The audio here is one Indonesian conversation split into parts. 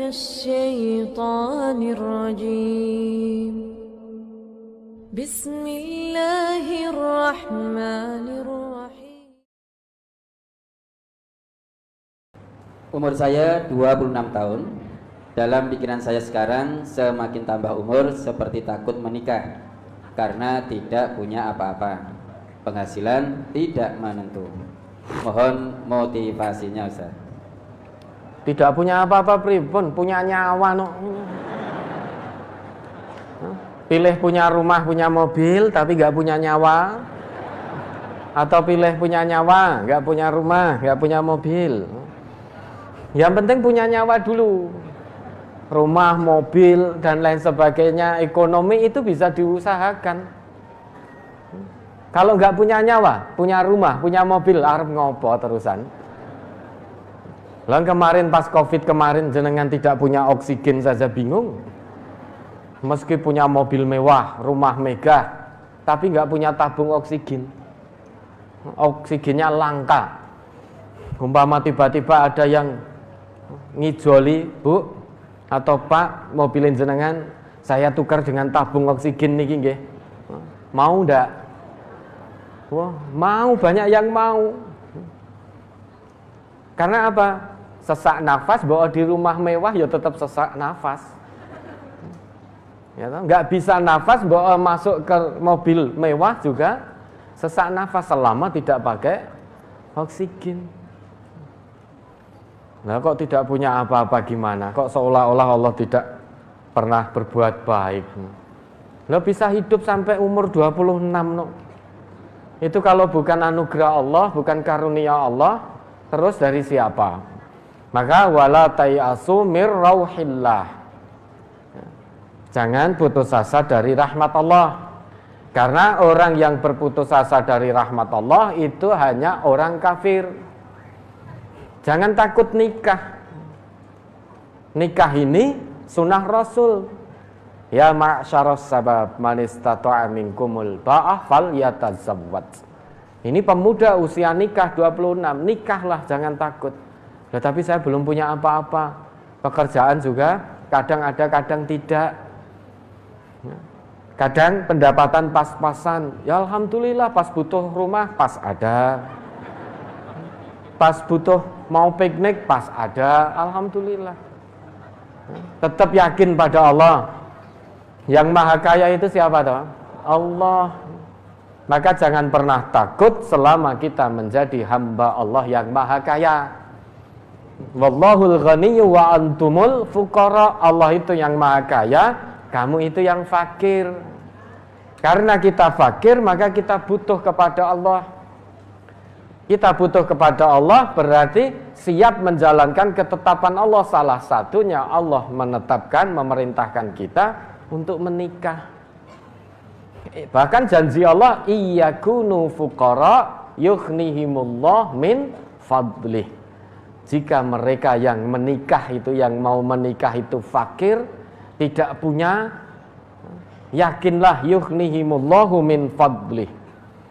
الشيطان الرجيم بسم الله الرحمن الرحيم. Umur saya 26 tahun. Dalam pikiran saya sekarang, semakin tambah umur seperti takut menikah karena tidak punya apa-apa. Penghasilan tidak menentu. Mohon motivasinya, Ustaz. Tidak punya apa-apa pripun, punya nyawa no. Pilih punya rumah, punya mobil tapi gak punya nyawa, atau pilih punya nyawa, gak punya rumah, gak punya mobil. Yang penting punya nyawa dulu. Rumah, mobil, dan lain sebagainya, ekonomi itu bisa diusahakan. Kalau nggak punya nyawa, punya rumah, punya mobil, arep ngopo terusan. Lah kemarin pas Covid kemarin jenengan tidak punya oksigen saja bingung. Meski punya mobil mewah, rumah megah, tapi nggak punya tabung oksigen. Oksigennya langka. Umpama tiba-tiba ada yang ngijoli, Bu atau Pak, mobilin jenengan saya tukar dengan tabung oksigen niki nggih. Mau ndak? Wah, mau, banyak yang mau. Karena apa? Sesak nafas bawa di rumah mewah ya tetap sesak nafas. Ya, nggak bisa nafas bawa masuk ke mobil mewah juga sesak nafas selama tidak pakai oksigen. Nah, kok tidak punya apa-apa gimana? Kok seolah-olah Allah tidak pernah berbuat baik? Lo bisa hidup sampai umur 26 no. Itu kalau bukan anugerah Allah, bukan karunia Allah, terus dari siapa? Maka wala tayasu mir rauhillah. Jangan putus asa dari rahmat Allah. Karena orang yang berputus asa dari rahmat Allah itu hanya orang kafir. Jangan takut nikah. Nikah ini sunnah Rasul. Ya ma'syaras sabab man istata'a minkumul ba'ah falyatazawwaj. Ini pemuda usia nikah 26, nikahlah, jangan takut. Ya, tapi saya belum punya apa-apa. Pekerjaan juga kadang ada, kadang tidak. Kadang pendapatan pas-pasan. Ya alhamdulillah, pas butuh rumah pas ada. Pas butuh mau piknik pas ada, alhamdulillah. Tetap yakin pada Allah. Yang maha kaya itu siapa toh? Allah. Maka jangan pernah takut selama kita menjadi hamba Allah yang maha kaya. Wallahul ghaniyyu wa antumul fuqara. Allah itu yang maha kaya, kamu itu yang fakir. Karena kita fakir, maka kita butuh kepada Allah. Kita butuh kepada Allah berarti siap menjalankan ketetapan Allah. Salah satunya Allah menetapkan, memerintahkan kita untuk menikah. Bahkan janji Allah, iyakunu fuqara yughnihimullah min fadlih. Jika mereka yang menikah itu, yang mau menikah itu fakir, tidak punya, yakinlah yughnihimullahu min fadlih.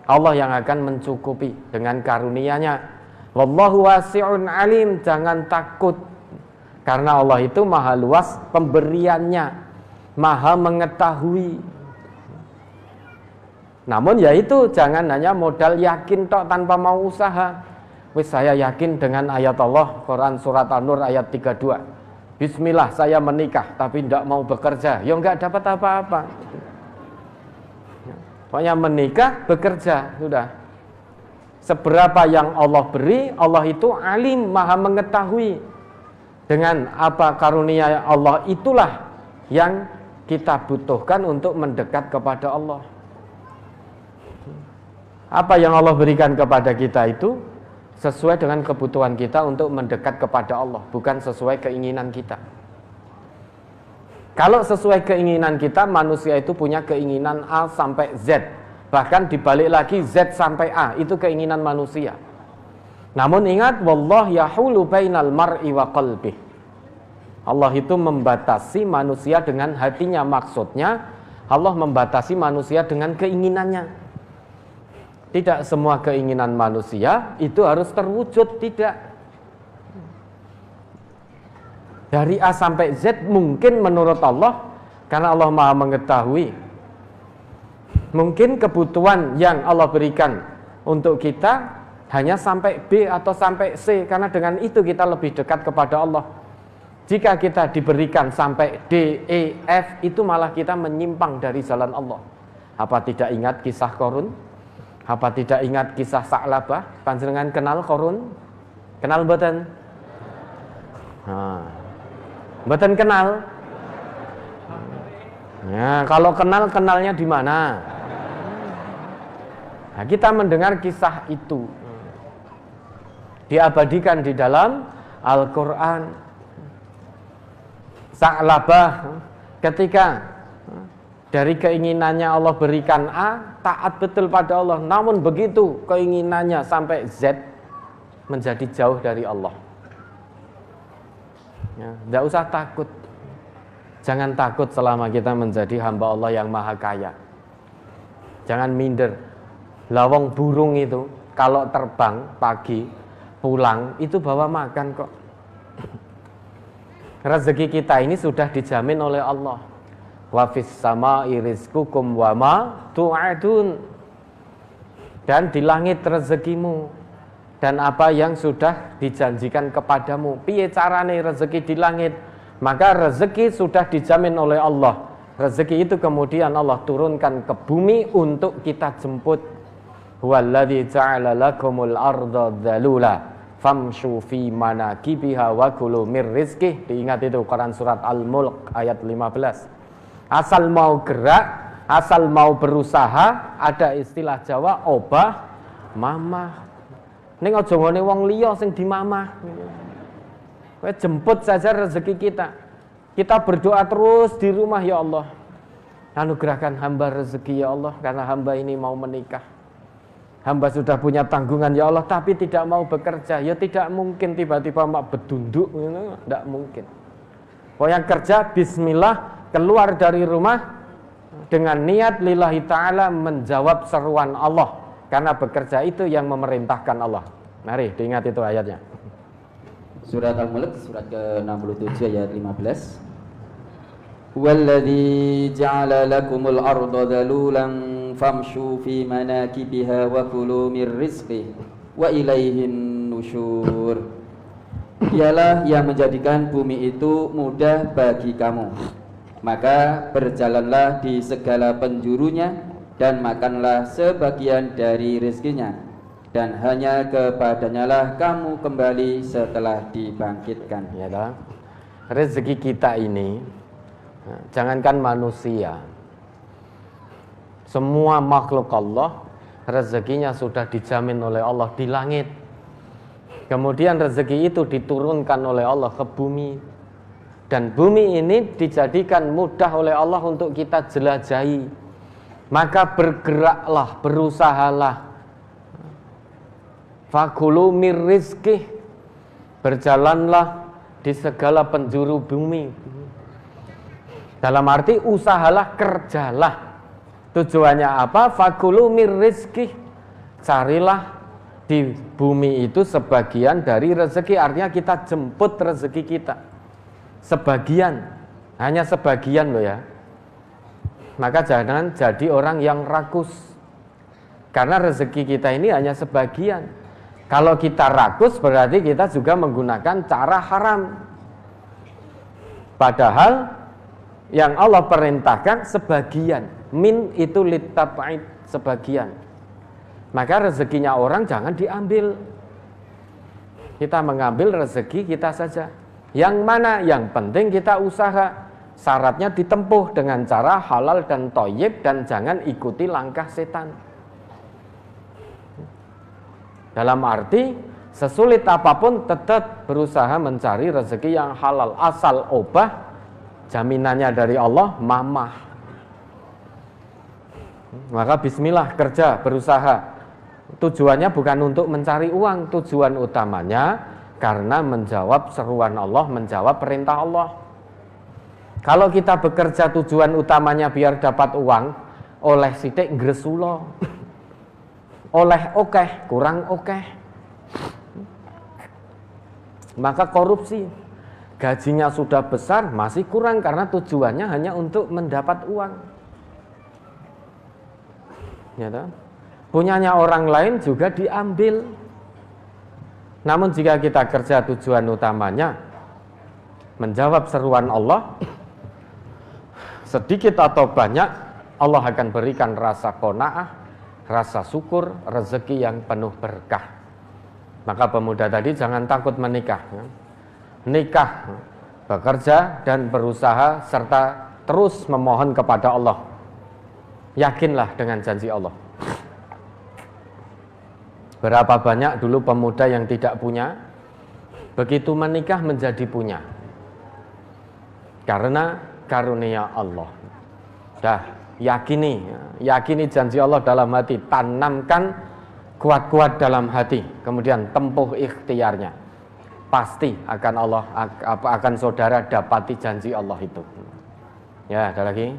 Allah yang akan mencukupi dengan karunia-Nya. Wallahu wasi'un alim. Jangan takut. Karena Allah itu maha luas pemberiannya, maha mengetahui. Namun ya itu, jangan hanya modal yakin tok tanpa mau usaha. Wis saya yakin dengan ayat Allah, Quran surat An-Nur ayat 32. Bismillah saya menikah tapi tidak mau bekerja. Ya enggak dapat apa-apa. Pokoknya menikah, bekerja, sudah. Seberapa yang Allah beri, Allah itu alim, maha mengetahui. Dengan apa karunia Allah itulah yang kita butuhkan untuk mendekat kepada Allah. Apa yang Allah berikan kepada kita itu sesuai dengan kebutuhan kita untuk mendekat kepada Allah, bukan sesuai keinginan kita. Kalau sesuai keinginan kita, manusia itu punya keinginan A sampai Z. Bahkan dibalik lagi Z sampai A, itu keinginan manusia. Namun ingat, wallah yahulu bainal mar'i wa qalbih. Allah itu membatasi manusia dengan hatinya. Maksudnya Allah membatasi manusia dengan keinginannya. Tidak semua keinginan manusia itu harus terwujud, tidak. Dari A sampai Z mungkin menurut Allah, karena Allah Maha mengetahui, mungkin kebutuhan yang Allah berikan untuk kita hanya sampai B atau sampai C, karena dengan itu kita lebih dekat kepada Allah. Jika kita diberikan sampai D, E, F, itu malah kita menyimpang dari jalan Allah. Apa tidak ingat kisah Qarun? Apa tidak ingat kisah Sa'labah? Panjenengan kenal Qarun? Kenal mboten? Mboten kenal? Ya, kalau kenal, kenalnya di mana? Nah, kita mendengar kisah itu diabadikan di dalam Al-Quran. Sa'labah ketika dari keinginannya Allah berikan A, taat betul pada Allah, namun begitu keinginannya sampai Z, menjadi jauh dari Allah. Ya, tidak usah takut. Jangan takut selama kita menjadi hamba Allah yang maha kaya. Jangan minder. Lawang burung itu kalau terbang pagi pulang itu bawa makan kok. Rezeki kita ini sudah dijamin oleh Allah. Wa fis sama'i rizqukum wa ma tu'adun. Dan di langit rezekimu dan apa yang sudah dijanjikan kepadamu. Piye carane rezeki di langit? Maka rezeki sudah dijamin oleh Allah. Rezeki itu kemudian Allah turunkan ke bumi untuk kita jemput. Huwallazi ja'ala lakumul arda dzalula famshu fi manakibiha wa kulu mir rizqih. Diingat itu Quran surat Al-Mulk ayat 15. Asal mau gerak, asal mau berusaha, ada istilah Jawa obah mamah. Ning aja ngene wong liya sing dimamah. Kowe jemput saja rezeki kita. Kita berdoa terus di rumah, ya Allah, anugerahkan hamba rezeki ya Allah, karena hamba ini mau menikah. Hamba sudah punya tanggungan ya Allah, tapi tidak mau bekerja. Ya tidak mungkin tiba-tiba mak bedunduk, tidak mungkin. Oh yang kerja, bismillah, keluar dari rumah dengan niat lillahi ta'ala menjawab seruan Allah. Karena bekerja itu yang memerintahkan Allah. Mari diingat itu ayatnya. Surat Al-Mulk, surat ke-67 ayat 15. Walladzi ja'ala lakumul arda dhalulan famshu fi manakibiha wa kulu mir rizqih wa ilaihin nusyur. Dialah yang menjadikan bumi itu mudah bagi kamu, maka berjalanlah di segala penjurunya dan makanlah sebagian dari rezekinya, dan hanya kepadanyalah kamu kembali setelah dibangkitkan. Ya dah. Rezeki kita ini, jangankan manusia, semua makhluk Allah rezekinya sudah dijamin oleh Allah di langit. Kemudian rezeki itu diturunkan oleh Allah ke bumi, dan bumi ini dijadikan mudah oleh Allah untuk kita jelajahi. Maka bergeraklah, berusahalah. Fakulu mir rizqih, berjalanlah di segala penjuru bumi. Dalam arti usahalah, kerjalah. Tujuannya apa? Fakulu mir rizqih, carilah di bumi itu sebagian dari rezeki. Artinya kita jemput rezeki kita sebagian, hanya sebagian loh ya. Maka jangan jadi orang yang rakus, karena rezeki kita ini hanya sebagian. Kalau kita rakus berarti kita juga menggunakan cara haram. Padahal yang Allah perintahkan sebagian. Min itu litab'id, sebagian. Maka rezekinya orang jangan diambil. Kita mengambil rezeki kita saja. Yang mana? Yang penting kita usaha. Syaratnya ditempuh dengan cara halal dan thayyib, dan jangan ikuti langkah setan. Dalam arti sesulit apapun tetap berusaha mencari rezeki yang halal. Asal obah, jaminannya dari Allah, mamah. Maka bismillah, kerja, berusaha. Tujuannya bukan untuk mencari uang, tujuan utamanya karena menjawab seruan Allah, menjawab perintah Allah. Kalau kita bekerja tujuan utamanya biar dapat uang, oleh sithik ngresulo, oleh okeh kurang okeh, maka korupsi. gajinya sudah besar masih kurang karena tujuannya hanya untuk mendapat uang. Ya toh? Punyanya orang lain juga diambil. Namun jika kita kerja tujuan utamanya menjawab seruan Allah, sedikit atau banyak Allah akan berikan rasa qanaah, rasa syukur, rezeki yang penuh berkah. Maka pemuda tadi jangan takut menikah. Nikah, bekerja dan berusaha serta terus memohon kepada Allah. Yakinlah dengan janji Allah. Berapa banyak dulu pemuda yang tidak punya, begitu menikah menjadi punya. Karena karunia Allah. Dah, yakini janji Allah dalam hati, tanamkan kuat-kuat dalam hati, kemudian tempuh ikhtiarnya. Pasti akan saudara dapati janji Allah itu. Ya, ada lagi.